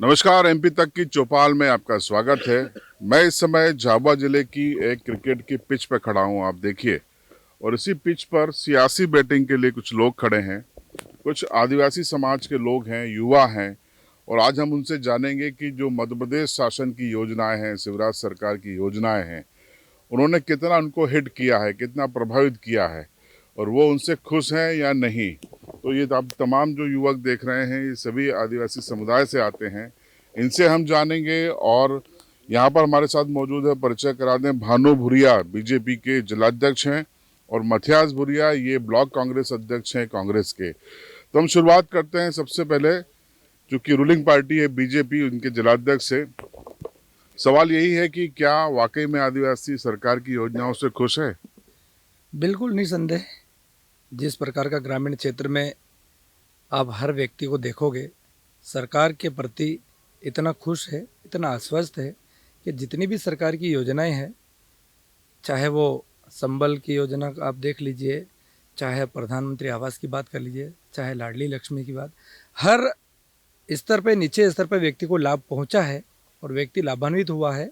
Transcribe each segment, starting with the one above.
नमस्कार। एमपी तक की चौपाल में आपका स्वागत है। मैं इस समय झाबुआ जिले की एक क्रिकेट की पिच पर खड़ा हूं, आप देखिए। और इसी पिच पर सियासी बैटिंग के लिए कुछ लोग खड़े हैं, कुछ आदिवासी समाज के लोग हैं, युवा हैं। और आज हम उनसे जानेंगे कि जो मध्य प्रदेश शासन की योजनाएं हैं, शिवराज सरकार की योजनाएं हैं, उन्होंने कितना उनको हिट किया है, कितना प्रभावित किया है, और वो उनसे खुश हैं या नहीं। तो ये आप तमाम जो युवक देख रहे हैं, ये सभी आदिवासी समुदाय से आते हैं। इनसे हम जानेंगे। और यहाँ पर हमारे साथ मौजूद है, परिचय करा दें, भानु भूरिया बीजेपी के जिलाध्यक्ष हैं, और मथियास भूरिया ये ब्लॉक कांग्रेस अध्यक्ष हैं कांग्रेस के। तो हम शुरुआत करते हैं सबसे पहले, चूँकि रूलिंग पार्टी है बीजेपी, उनके जिलाध्यक्ष से सवाल यही है कि क्या वाकई में आदिवासी सरकार की योजनाओं से खुश है? बिल्कुल निसंदेह। जिस प्रकार का ग्रामीण क्षेत्र में आप हर व्यक्ति को देखोगे, सरकार के प्रति इतना खुश है, इतना आश्वस्त है कि जितनी भी सरकार की योजनाएं हैं, चाहे वो संबल की योजना का आप देख लीजिए, चाहे प्रधानमंत्री आवास की बात कर लीजिए, चाहे लाडली लक्ष्मी की बात, हर स्तर पे, नीचे स्तर पे व्यक्ति को लाभ पहुंचा है और व्यक्ति लाभान्वित हुआ है,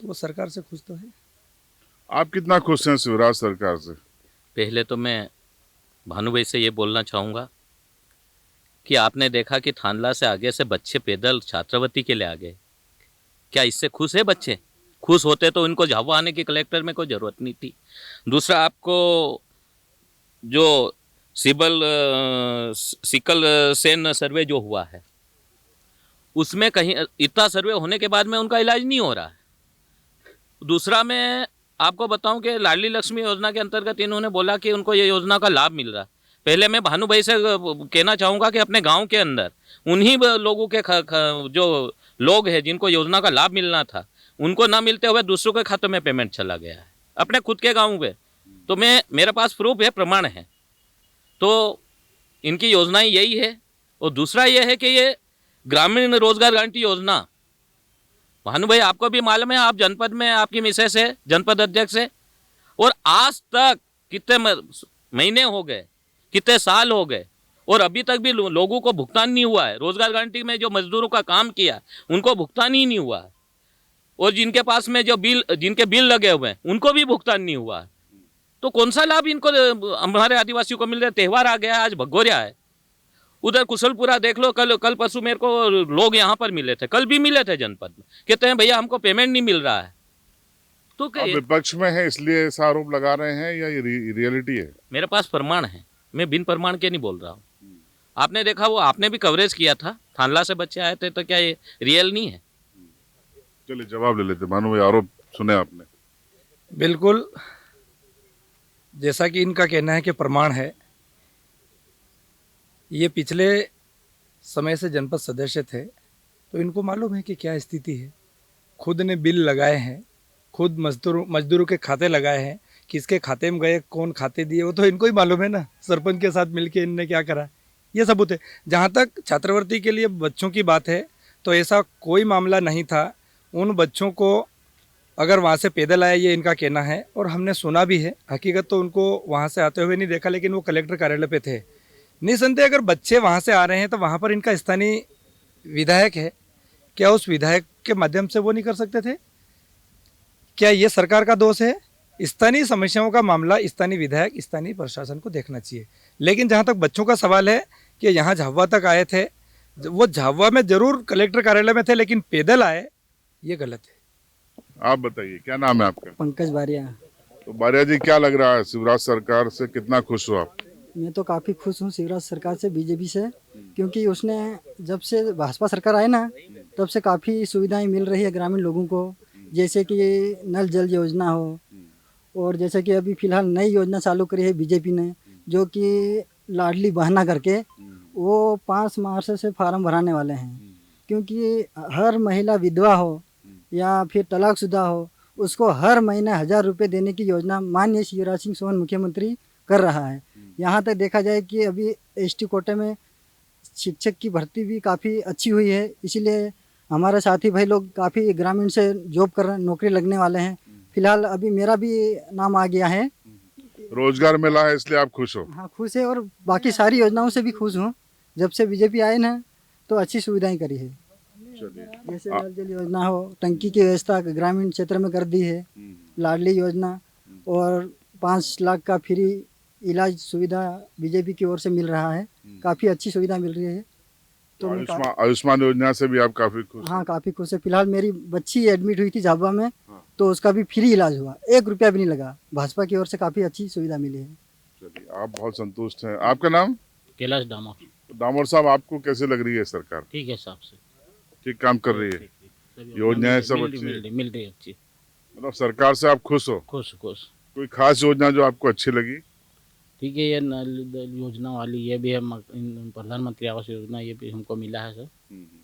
तो वो सरकार से खुश तो है। आप कितना खुश हैं शिवराज सरकार से? पहले तो मैं भानु भाई से ये बोलना चाहूँगा कि आपने देखा कि थानला से आगे से बच्चे पैदल छात्रवृत्ति के लिए आ गए। क्या इससे खुश है बच्चे? खुश होते तो इनको झाबुआ आने की कलेक्टर में कोई ज़रूरत नहीं थी। दूसरा, आपको जो सिकल सेन सर्वे जो हुआ है, उसमें कहीं इतना सर्वे होने के बाद में उनका इलाज नहीं हो रहा है। दूसरा, मैं आपको बताऊं कि लाडली लक्ष्मी योजना के अंतर्गत इन्होंने बोला कि उनको ये योजना का लाभ मिल रहा है। पहले मैं भानु भाई से कहना चाहूँगा कि अपने गांव के अंदर उन्हीं लोगों के जो लोग हैं जिनको योजना का लाभ मिलना था, उनको ना मिलते हुए दूसरों के खातों में पेमेंट चला गया है अपने खुद के गाँव में। तो मेरे पास प्रूफ है, प्रमाण है। तो इनकी योजनाएं यही है। और दूसरा ये है कि ये ग्रामीण रोजगार गारंटी योजना, भानु भाई आपको भी मालूम है, आप जनपद में आपकी मिसेस है, जनपद अध्यक्ष है, और आज तक कितने महीने हो गए, कितने साल हो गए, और अभी तक भी लोगों को भुगतान नहीं हुआ है। रोजगार गारंटी में जो मजदूरों का काम किया उनको भुगतान ही नहीं हुआ है, और जिनके पास में जिनके बिल लगे हुए हैं उनको भी भुगतान नहीं हुआ है। तो कौन सा लाभ इनको, हमारे आदिवासियों को मिल रहा है? त्यौहार आ गया, आज भगोरिया है, उधर कुशलपुरा देख लो। कल परसों मेरे को लोग यहाँ पर मिले थे, कल भी मिले थे जनपद में, कहते हैं भैया हमको पेमेंट नहीं मिल रहा है। तो आप विपक्ष में हैं इसलिए ऐसा आरोप लगा रहे हैं या ये रियलिटी है? मेरे पास प्रमाण है, मैं बिन प्रमाण के नहीं बोल रहा हूँ। आपने देखा, वो आपने भी कवरेज किया था, थानला से बच्चे आए थे, तो क्या ये रियल नहीं है? चलिए जवाब ले लेते। भानु भाई, आरोप सुने आपने। बिल्कुल, जैसा कि इनका कहना है कि प्रमाण है, ये पिछले समय से जनपद सदस्य थे, तो इनको मालूम है कि क्या स्थिति है। खुद ने बिल लगाए हैं, खुद मजदूरों के खाते लगाए हैं, किसके खाते में गए, कौन खाते दिए, वो तो इनको ही मालूम है ना। सरपंच के साथ मिलके इनने क्या करा, ये सबूत है। जहाँ तक छात्रवृत्ति के लिए बच्चों की बात है, तो ऐसा कोई मामला नहीं था। उन बच्चों को अगर वहाँ से पैदल आए, ये इनका कहना है, और हमने सुना भी है। हकीकत तो उनको वहाँ से आते हुए नहीं देखा, लेकिन वो कलेक्टर कार्यालय पे थे। निसंदेह अगर बच्चे वहाँ से आ रहे हैं तो वहाँ पर इनका स्थानीय विधायक है, क्या उस विधायक के माध्यम से वो नहीं कर सकते थे? क्या ये सरकार का दोष है? स्थानीय समस्याओं का मामला स्थानीय विधायक, स्थानीय प्रशासन को देखना चाहिए। लेकिन जहाँ तक बच्चों का सवाल है कि यहाँ झाबुआ तक आए थे, वो झाबुआ में जरूर कलेक्टर कार्यालय में थे, लेकिन पैदल आए, ये गलत है। आप बताइए, क्या नाम है आपका? पंकज बारिया। तो बारिया जी, क्या लग रहा है, शिवराज सरकार से कितना खुश हो आप? मैं तो काफ़ी खुश हूँ शिवराज सरकार से, बीजेपी से, क्योंकि उसने जब से भाजपा सरकार आए ना, तब से काफ़ी सुविधाएं मिल रही है ग्रामीण लोगों को। जैसे कि नल जल योजना हो, और जैसे कि अभी फ़िलहाल नई योजना चालू करी है बीजेपी ने, जो कि लाडली बहना करके, वो 5 मार्च से फार्म भराने वाले हैं। क्योंकि हर महिला विधवा हो या फिर तलाकशुदा हो, उसको हर महीने 1000 रुपये देने की योजना माननीय शिवराज सिंह चौहान मुख्यमंत्री कर रहा है। यहाँ तक देखा जाए कि अभी एसटी कोटे में शिक्षक की भर्ती भी काफ़ी अच्छी हुई है, इसीलिए हमारे साथी भाई लोग काफ़ी ग्रामीण से जॉब कर रहे हैं, नौकरी लगने वाले हैं। फिलहाल अभी मेरा भी नाम आ गया है। रोजगार मिला है इसलिए आप खुश हो? हाँ, खुश है, और बाकी सारी योजनाओं से भी खुश हूँ। जब से बीजेपी आए ना, तो अच्छी सुविधाएं करी है। चलिए जैसे नल जल योजना हो, टंकी की व्यवस्था ग्रामीण क्षेत्र में कर दी है, लाडली योजना, और 5 लाख का फ्री इलाज सुविधा बीजेपी की ओर से मिल रहा है। काफ़ी अच्छी सुविधा मिल रही है। तो मैं आयुष्मान योजना से भी आप काफी खुश हैं? हाँ, काफ़ी खुश है। फिलहाल मेरी बच्ची एडमिट हुई थी झाबुआ में, तो उसका भी फ्री इलाज हुआ, 1 रुपया भी नहीं लगा। भाजपा की ओर से काफ़ी अच्छी सुविधा मिली है। चलिए आप बहुत संतुष्ट हैं। आपका नाम? कैलाश डामोर। दामोर साहब, आपको कैसे लग रही है सरकार? ठीक है साहब से। ठीक काम कर रही है? योजनाएं सब अच्छी हैं? मिल रही अच्छी। मतलब सरकार से आप खुश हो? खुश खुश। कोई खास योजना जो आपको अच्छी लगी? ठीक है, ये नल योजना वाली ये भी है, प्रधानमंत्री आवास योजना, ये भी हमको मिला है सर।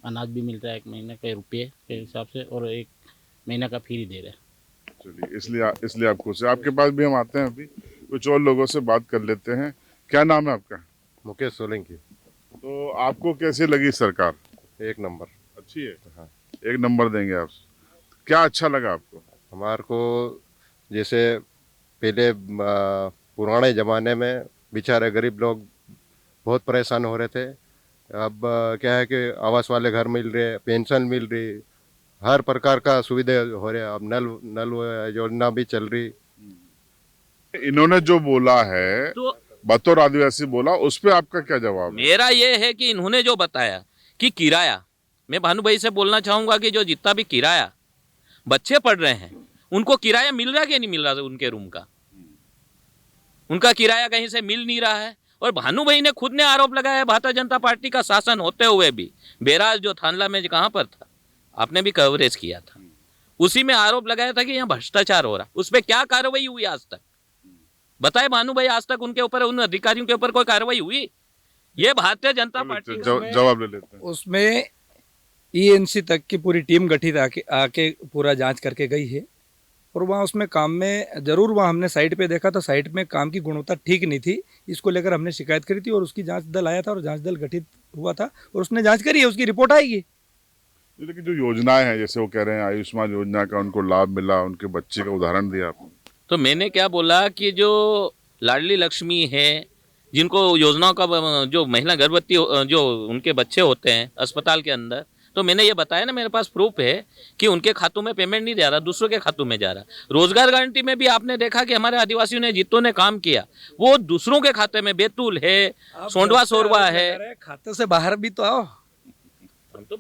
अनाज भी मिलता है 1 महीने के रुपये के हिसाब से, और 1 महीने का फ्री दे रहे हैं। चलिए इसलिए आप खुश हैं। आपके पास भी हम आते हैं, अभी कुछ और लोगों से बात कर लेते हैं। क्या नाम है आपका? मुकेश सोलंकी। तो आपको कैसी लगी सरकार? 1 नंबर। अच्छी है? हाँ। 1 नंबर देंगे आप। क्या अच्छा लगा आपको? हमारे को जैसे पहले पुराने ज़माने में बेचारे गरीब लोग बहुत परेशान हो रहे थे। अब क्या है कि आवास वाले घर मिल रहे, पेंशन मिल रही, हर प्रकार का सुविधा हो रहा है। अब नल योजना भी चल रही। इन्होंने जो बोला है, तो बतौर आदिवासी बोला, उस पे आपका क्या जवाब है? मेरा ये है कि इन्होंने जो बताया कि किराया, मैं भानु भाई से बोलना चाहूंगा कि जो जितना भी किराया बच्चे पढ़ रहे हैं, उनको किराया मिल रहा है कि नहीं मिल रहा है? उनके रूम का उनका किराया कहीं से मिल नहीं रहा है। और भानु भाई ने खुद ने आरोप लगाया है, भारतीय जनता पार्टी का शासन होते हुए भी बेराज जो थानला में कहाँ पर था, आपने भी कवरेज किया था, उसी में आरोप लगाया था कि यहाँ भ्रष्टाचार हो रहा। उस पर क्या कार्रवाई हुई आज तक? बताए भानु भाई, आज तक उनके ऊपर, उन अधिकारियों के ऊपर कोई कार्रवाई हुई? ये भारतीय जनता पार्टी जवाब ले लेते हैं। उसमें ईएनसी तक की पूरी टीम गठित आके पूरा जांच करके गई है, और वहाँ उसमें काम में ज़रूर, वहाँ हमने साइट पे देखा तो साइट में काम की गुणवत्ता ठीक नहीं थी। इसको लेकर हमने शिकायत करी थी, और उसकी जांच दल आया था, और जांच दल गठित हुआ था, और उसने जांच करी है, उसकी रिपोर्ट आएगी। लेकिन जो योजनाएं हैं, जैसे वो कह रहे हैं आयुष्मान योजना का उनको लाभ मिला, उनके बच्चे का उदाहरण दिया आपने। तो मैंने क्या बोला कि जो लाडली लक्ष्मी है, जिनको योजनाओं का, जो महिला गर्भवती जो उनके बच्चे होते हैं अस्पताल के अंदर, तो मैंने ये बताया ना, मेरे पास प्रूफ है कि उनके खातों में पेमेंट नहीं जा रहा, दूसरों के खातों में जा रहा। रोजगार गारंटी में भी आपने देखा कि हमारे आदिवासियों ने, जितों ने काम किया, वो दूसरों के खाते में, बैतूल है, सोंडवा सोरवा है। खाते से बाहर भी तो आओ,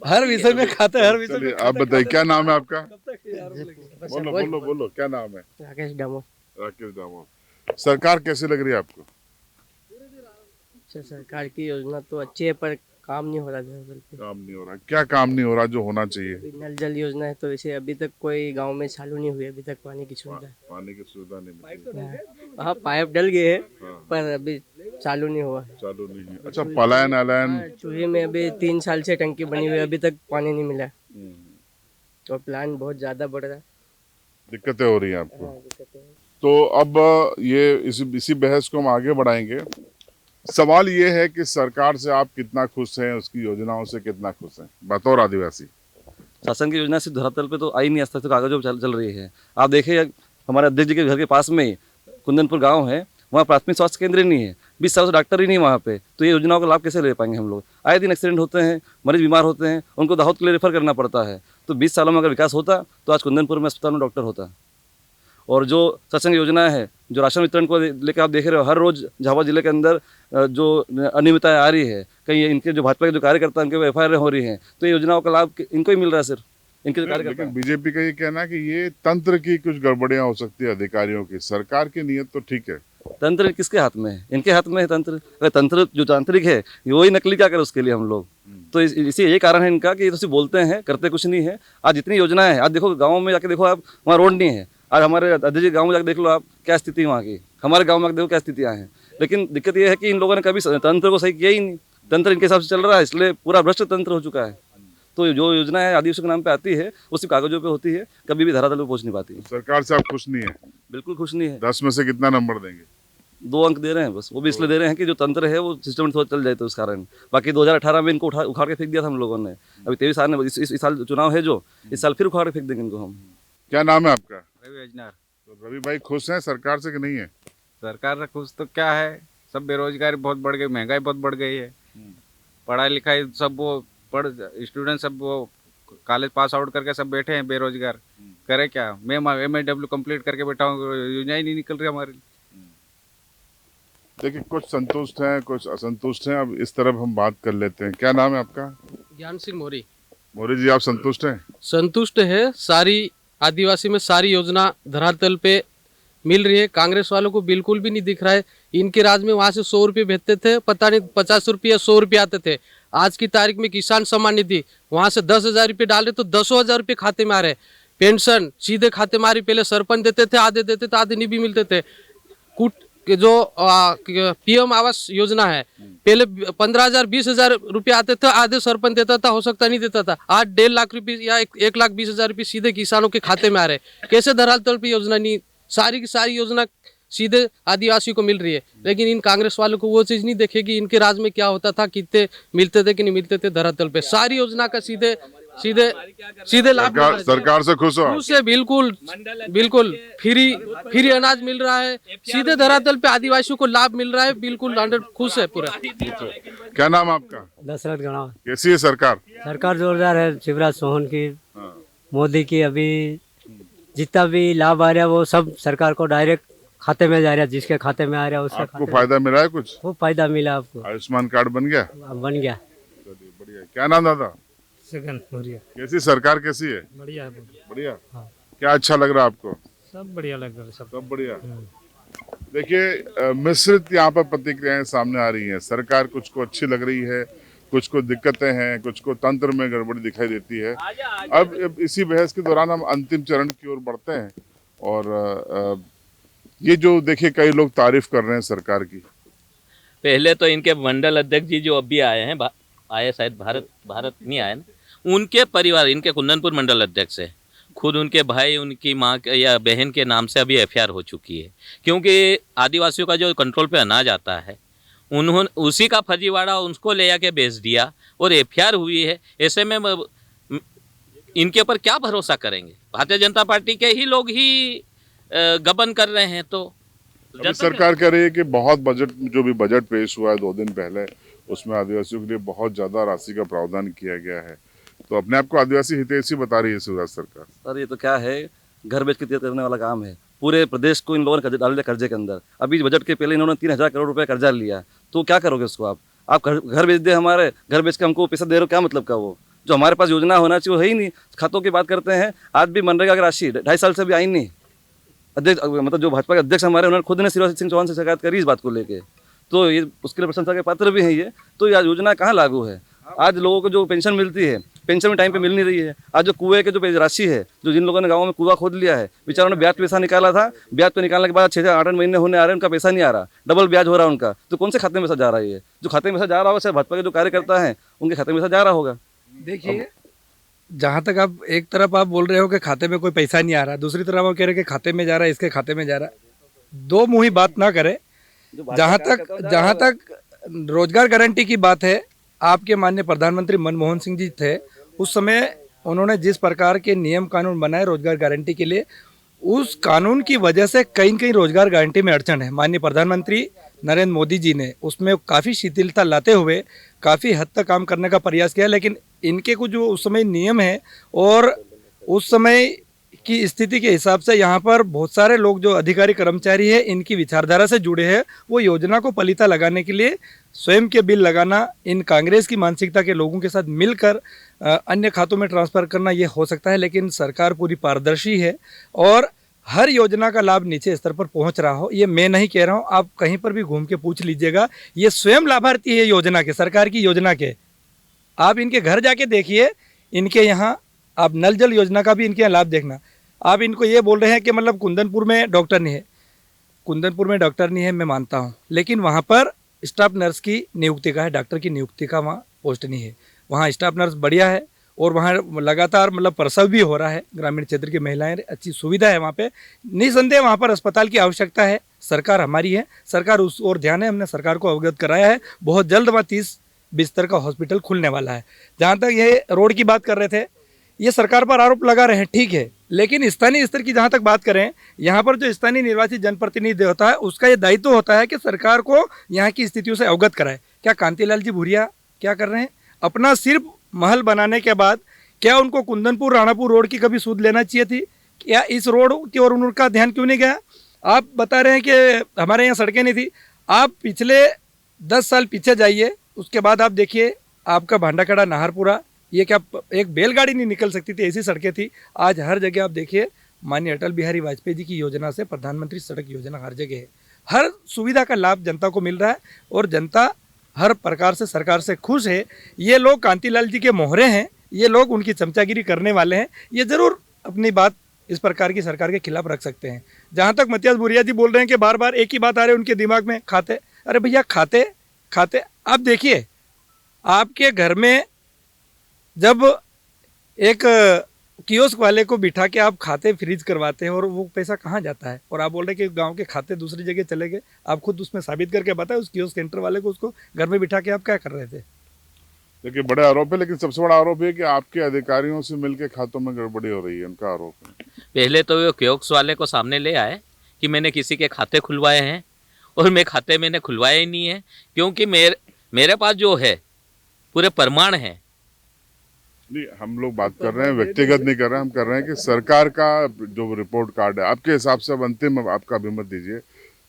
हर विषय में खाते, हर विषय में। आप बताइए, क्या नाम है आपका? बोलो बोलो क्या नाम है? राकेश डामोर। राकेश दामोर। सरकार कैसी लग रही है आपको? सरकार की योजना तो अच्छी है, पर काम नहीं हो रहा लेवल पे। काम नहीं हो रहा? क्या काम नहीं हो रहा जो होना चाहिए? अभी नल जल योजना है, तो वैसे अभी तक कोई गांव में चालू नहीं हुई अभी तक पानी की सुविधा। पानी की सुविधा नहीं मिली। हाँ, पाइप डल गए हैं, हाँ। पर अभी चालू नहीं हुआ। चालू नहीं है। अच्छा, पलायन अलायन? चूहे में अभी 3 साल से टंकी बनी हुई है, अभी तक पानी नहीं मिला, और प्लान बहुत ज्यादा बढ़ रहा है। दिक्कतें हो रही हैं आपको? हाँ, दिक्कतें हैं। तो अब ये इसी बहस को हम आगे बढ़ाएंगे। सवाल ये है कि सरकार से आप कितना खुश हैं, उसकी योजनाओं से कितना खुश हैं बतौर आदिवासी? शासन की योजना सिर्फ धरातल पे तो आई नहीं, आज तक तो कागजों पे चल रही है। आप देखिए, हमारे अध्यक्ष जी के घर के पास में ही कुंदनपुर गांव है, वहाँ प्राथमिक स्वास्थ्य केंद्र ही नहीं है, 20 साल से डॉक्टर ही नहीं वहाँ पे। तो ये योजनाओं का लाभ कैसे ले पाएंगे हम लोग? आए दिन एक्सीडेंट होते हैं, मरीज बीमार होते हैं, उनको दाहोद के लिए रेफर करना पड़ता है। तो 20 सालों में अगर विकास होता तो आज कुंदनपुर में अस्पताल में डॉक्टर होता। और जो शासन की योजना है, जो राशन वितरण को लेकर आप देख रहे हो, हर रोज झाबुआ जिले के अंदर जो अनियमितताएं आ रही है, कहीं इनके जो भाजपा के जो कार्यकर्ता हैं, उनके FIR हो रही हैं, तो ये योजनाओं का लाभ इनको ही मिल रहा है सिर्फ, इनके जो कार्यकर्ता। लेकिन बीजेपी का ये कहना है कि ये तंत्र की कुछ गड़बड़ियां हो सकती है अधिकारियों की। सरकार की नीयत तो ठीक है। तंत्र किसके हाथ में है? इनके हाथ में है तंत्र। अगर तंत्र जो तांत्रिक है, वही नकली क्या करे उसके लिए हम लोग? तो इसी यही कारण है इनका कि ये तो सिर्फ बोलते हैं, करते कुछ नहीं है। आज जितनी योजनाएं हैं, आज देखो गाँव में जाके देखो आप, वहाँ रोड नहीं है। आज हमारे अध्यक्ष गाँव में जाकर देख लो आप, क्या स्थिति वहाँ की। हमारे गाँव में देखो क्या स्थितियाँ हैं। लेकिन दिक्कत ये है कि इन लोगों ने कभी तंत्र को सही किया ही नहीं। तंत्र इनके हिसाब से चल रहा है, इसलिए पूरा भ्रष्ट तंत्र हो चुका है। तो जो योजना है आदिवासी के नाम पे आती है, वो सिर्फ कागजों पे होती है, कभी भी धरातल पे पहुंच नहीं पाती। सरकार से आप खुश नहीं है? बिल्कुल खुश नहीं है। 10 में से कितना नंबर देंगे? 2 अंक दे रहे हैं बस, वो भी इसलिए दे रहे हैं कि जो तंत्र है वो सिस्टम थोड़ा चल जाए तो उस कारण। बाकी 2018 में इनको उखाड़ के फेंक दिया था हम लोगों ने। अभी 23 साल में इस साल चुनाव है जो, इस साल फिर उखाड़ के फेंक देंगे इनको हम। क्या नाम है आपका? रवि अजनार। तो रवि भाई खुश हैं सरकार से कि नहीं है? सरकार से खुश तो क्या है, सब बेरोजगारी बहुत बढ़ गई, महंगाई बहुत बढ़ गई है, पढ़ाई लिखाई सब वो स्टूडेंट सब वो कॉलेज पास आउट करके सब बैठे हैं बेरोजगार। करे क्या? मैं MAW कंप्लीट करके बैठा हूँ, योजना ही नहीं निकल रही हमारे लिए। देखिए, कुछ संतुष्ट हैं, कुछ असंतुष्ट हैं। अब इस तरफ हम बात कर लेते हैं। क्या नाम है आपका? ज्ञान सिंह मोरी। मोरी जी, आप संतुष्ट हैं? संतुष्ट है। सारी आदिवासी में सारी योजना धरातल पे मिल रही है। कांग्रेस वालों को बिल्कुल भी नहीं दिख रहा है। इनके राज में वहाँ से 100 रुपये भेजते थे, पता नहीं 50 रुपये 100 रुपये आते थे। आज की तारीख में किसान सम्मान निधि वहाँ से 10,000 रुपये डाल रहे तो 10,000 रुपये खाते में आ रहे। पेंशन सीधे खाते में आ रही। पहले सरपंच देते थे, आधे देते थे, आधे नहीं भी मिलते थे। कुट के जो PM आवास योजना है, पहले 15,000 20,000 रुपये आते थे, आधे सरपंच देता था, हो सकता नहीं देता था। आज 1.5 लाख रुपये या 1,20,000 रुपये सीधे किसानों के खाते में आ रहे। कैसे धरातल पे योजना नहीं? सारी की सारी योजना सीधे आदिवासी को मिल रही है, लेकिन इन कांग्रेस वालों को वो चीज नहीं देखेगी इनके राज में क्या होता था, कितने मिलते थे कि नहीं मिलते थे। धरातल पे सारी योजना का सीधे सीधे सीधे लाभ सरकार से खुश हो? खुश है, बिल्कुल बिल्कुल। फ्री अनाज मिल रहा है, सीधे धरातल पे आदिवासियों को लाभ मिल रहा है, बिल्कुल 100 खुश है पूरा। क्या नाम आपका? दशरथ गणा। कैसी है सरकार? सरकार जोरदार है। शिवराज चौहान की, मोदी की। अभी जितना भी लाभ आ रहा है वो सब सरकार को डायरेक्ट खाते में जा रहा है। जिसके खाते में आ रहा है उसके आपको फायदा मिला है कुछ? खूब फायदा मिला आपको। आयुष्मान कार्ड बन गया? बन गया। चलिए, बढ़िया। क्या नाम दादा? सेकंड बढ़िया। कैसी सरकार कैसी है? बढ़िया है। बढ़िया। क्या अच्छा लग रहा है आपको? सब बढ़िया लग रहा है। सब बढ़िया। देखिए, मिश्रित यहाँ पर प्रतिक्रियाएं सामने आ रही हैं। सरकार कुछ को अच्छी लग रही है, कुछ को दिक्कतें हैं, कुछ को तंत्र में गड़बड़ी दिखाई देती है। अब इसी बहस के दौरान हम अंतिम चरण की ओर बढ़ते हैं और ये जो देखिए कई लोग तारीफ कर रहे हैं सरकार की। पहले तो इनके मंडल अध्यक्ष जी जो अभी आए हैं, आए शायद भारत नहीं आए ना, उनके परिवार, इनके कुंदनपुर मंडल अध्यक्ष है, खुद उनके भाई, उनकी माँ या बहन के नाम से अभी FIR हो चुकी है। क्योंकि आदिवासियों का जो कंट्रोल पे अनाज आता है, उन्होंने उसी का फर्जीवाड़ा उनको ले आके बेच दिया और FIR हुई है। ऐसे में इनके ऊपर क्या भरोसा करेंगे? भारतीय जनता पार्टी के ही लोग ही गबन कर रहे हैं। तो अभी सरकार कह रही है कि बहुत बजट, जो भी बजट पेश हुआ है 2 दिन पहले, उसमें आदिवासियों के लिए बहुत ज्यादा राशि का प्रावधान किया गया है। तो अपने आप को आदिवासी हितैषी बता रही है शिवराज सरकार। सर ये तो क्या है, घर बेच के करने वाला काम है। पूरे प्रदेश को इन लोगों ने डाल दिया कर्जे के अंदर। अभी बजट के पहले इन्होंने 3,000 करोड़ रुपए कर्जा लिया, तो क्या करोगे उसको? आप घर बेच दे, हमारे घर बेच के हमको पैसा दे रहे हो, क्या मतलब का? वो जो हमारे पास योजना होना चाहिए वो है ही नहीं। खातों की बात करते हैं, आज भी मनरेगा की राशि 2.5 साल से भी आई नहीं। अध्यक्ष, मतलब जो भाजपा के अध्यक्ष हमारे, उन्होंने खुद ने शिवराज सिंह चौहान से शिकायत करी इस बात को लेके, तो ये उसके लिए प्रशंसा के पात्र भी हैं ये। तो यह योजना कहाँ लागू है? आज लोगों को जो पेंशन मिलती है, पेंशन में टाइम पे मिल नहीं रही है। आज जो कुएं के जो राशि है, जो जिन लोगों ने गाँव में कुआं खोद लिया है, बेचारों ने ब्याज पैसा निकाला था, ब्याज पे निकालने के बाद 6-8 महीने होने आ रहे हैं, उनका पैसा नहीं आ रहा, डबल ब्याज हो रहा है उनका। तो कौन से खाते में पैसा जा रहा है? ये जो खाते में पैसा जा रहा होगा, भाजपा के जो कार्यकर्ता है उनके खाते में पैसा जा रहा होगा। देखिए, जहाँ तक आप एक तरफ आप बोल रहे हो कि खाते में कोई पैसा नहीं आ रहा, दूसरी तरफ आप कह रहे हो कि खाते में जा रहा है, इसके खाते में जा रहा है। दो मुंही बात ना करें। जहाँ तक रोजगार गारंटी की बात है, आपके माननीय प्रधानमंत्री मनमोहन सिंह जी थे, उस समय उन्होंने जिस प्रकार के नियम कानून बनाए रोजगार गारंटी के लिए, उस कानून की वजह से कहीं रोजगार गारंटी में अड़चन है। माननीय प्रधानमंत्री नरेंद्र मोदी जी ने उसमें काफ़ी शिथिलता लाते हुए काफ़ी हद तक काम करने का प्रयास किया, लेकिन इनके कुछ जो उस समय नियम है और उस समय की स्थिति के हिसाब से यहाँ पर बहुत सारे लोग जो अधिकारी कर्मचारी है, इनकी विचारधारा से जुड़े हैं, वो योजना को पलीता लगाने के लिए स्वयं के बिल लगाना, इन कांग्रेस की मानसिकता के लोगों के साथ मिलकर अन्य खातों में ट्रांसफ़र करना, ये हो सकता है। लेकिन सरकार पूरी पारदर्शी है और हर योजना का लाभ नीचे स्तर पर पहुंच रहा हो, ये मैं नहीं कह रहा हूं, आप कहीं पर भी घूम के पूछ लीजिएगा, ये स्वयं लाभार्थी है योजना के, सरकार की योजना के। आप इनके घर जाके देखिए, इनके यहाँ आप नल जल योजना का भी इनके यहाँ लाभ देखना। आप इनको ये बोल रहे हैं कि मतलब कुंदनपुर में डॉक्टर नहीं है, कुंदनपुर में डॉक्टर नहीं है, मैं मानता हूँ, लेकिन वहाँ पर स्टाफ नर्स की नियुक्ति का है, डॉक्टर की नियुक्ति का वहाँ पोस्ट नहीं है। वहाँ स्टाफ नर्स बढ़िया है और वहाँ लगातार मतलब प्रसव भी हो रहा है। ग्रामीण क्षेत्र की महिलाएं, अच्छी सुविधा है वहाँ पे, निसंदेह वहाँ पर अस्पताल की आवश्यकता है। सरकार हमारी है, सरकार उस ओर ध्यान है, हमने सरकार को अवगत कराया है। बहुत जल्द वहाँ 30 बिस्तर का हॉस्पिटल खुलने वाला है। जहाँ तक ये रोड की बात कर रहे थे, ये सरकार पर आरोप लगा रहे हैं, ठीक है, लेकिन स्थानीय स्तर की जहाँ तक बात करें, यहाँ पर जो स्थानीय निर्वाचित जनप्रतिनिधि होता है, उसका ये दायित्व होता है कि सरकार को यहाँ की स्थितियों से अवगत कराए। क्या कांतिलाल जी भूरिया क्या कर रहे हैं? अपना सिर्फ महल बनाने के बाद क्या उनको कुंदनपुर राणापुर रोड की कभी सूद लेना चाहिए थी? क्या इस रोड की ओर उनका ध्यान क्यों नहीं गया? आप बता रहे हैं कि हमारे यहाँ सड़कें नहीं थी। आप पिछले 10 साल पीछे जाइए, उसके बाद आप देखिए आपका भांडाखड़ा नाहरपुरा, ये क्या एक बैलगाड़ी नहीं निकल सकती थी, ऐसी सड़कें थी। आज हर जगह आप देखिए माननीय अटल बिहारी वाजपेयी जी की योजना से प्रधानमंत्री सड़क योजना हर जगह है। हर सुविधा का लाभ जनता को मिल रहा है और जनता हर प्रकार से सरकार से खुश है। ये लोग कांतिलाल जी के मोहरे हैं, ये लोग उनकी चमचागिरी करने वाले हैं। ये जरूर अपनी बात इस प्रकार की सरकार के खिलाफ रख सकते हैं। जहाँ तक मतियास भूरिया जी बोल रहे हैं कि बार बार एक ही बात आ रही है उनके दिमाग में, खाते। अरे भैया खाते खाते आप देखिए, आपके घर में जब एक कियोस्क वाले को बिठा के आप खाते फ्रीज करवाते हैं और वो पैसा कहाँ जाता है, और आप बोल रहे हैं कि गांव के खाते दूसरी जगह चले गए। आप खुद उसमें साबित करके बताएं उस कियोस्क सेंटर वाले को, उसको घर में बिठा के आप क्या कर रहे थे? देखिए बड़े आरोप है, लेकिन सबसे बड़ा आरोप है कि आपके अधिकारियों से मिलकर खातों में गड़बड़ी हो रही है, उनका आरोप है। पहले तो वो कियोस्क वाले को सामने ले आए कि मैंने किसी के खाते खुलवाए हैं, और मैं खाते मैंने खुलवाए ही नहीं है, क्योंकि मेरे पास जो है पूरे प्रमाण हैं। नहीं, हम लोग बात कर रहे हैं, व्यक्तिगत नहीं कर रहे हैं, हम कर रहे हैं कि सरकार का जो रिपोर्ट कार्ड है, आपके हिसाब से अब अंतिम आपका अभिमत दीजिए।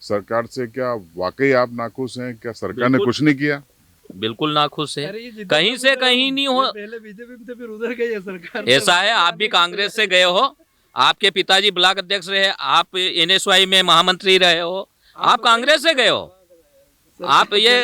सरकार से क्या वाकई आप नाखुश हैं? क्या सरकार ने कुछ नहीं किया? बिल्कुल नाखुश है, कहीं से कहीं नहीं हो। पहले बीजेपी में थे, फिर उधर गई है सरकार। ऐसा है, आप भी कांग्रेस से गए हो, आपके पिताजी ब्लॉक अध्यक्ष रहे, आप NSY में महामंत्री रहे हो, आप कांग्रेस से गए हो। आप ये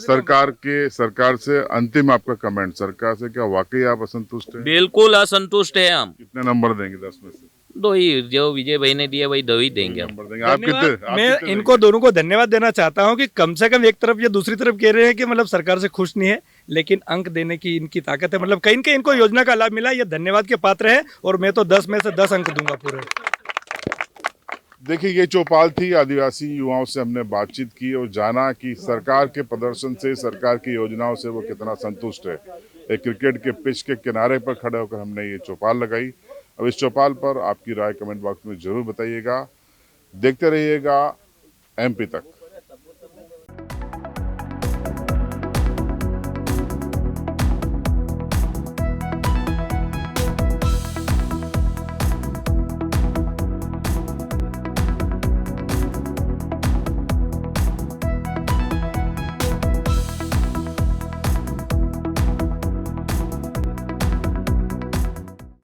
सरकार से अंतिम आपका कमेंट, सरकार से क्या वाकई आप असंतुष्ट हैं? बिल्कुल असंतुष्ट है हम। कितने नंबर देंगे 10 में से? 2 ही, जो विजय भाई ने दिए वही 2 ही देंगे हम। नंबर देंगे। आप कितने? मैं इनको दोनों को धन्यवाद देना चाहता हूं कि कम से कम एक तरफ या दूसरी तरफ कह रहे हैं कि मतलब सरकार से खुश नहीं है, लेकिन अंक देने की इनकी ताकत है। मतलब कहीं कहीं इनको योजना का लाभ मिला, ये धन्यवाद के पात्र है, और मैं तो 10 में से 10 अंक दूंगा पूरे। देखिए ये चौपाल थी, आदिवासी युवाओं से हमने बातचीत की और जाना कि सरकार के प्रदर्शन से, सरकार की योजनाओं से वो कितना संतुष्ट है। एक क्रिकेट के पिच के किनारे पर खड़े होकर हमने ये चौपाल लगाई। अब इस चौपाल पर आपकी राय कमेंट बॉक्स में जरूर बताइएगा। देखते रहिएगा MP तक।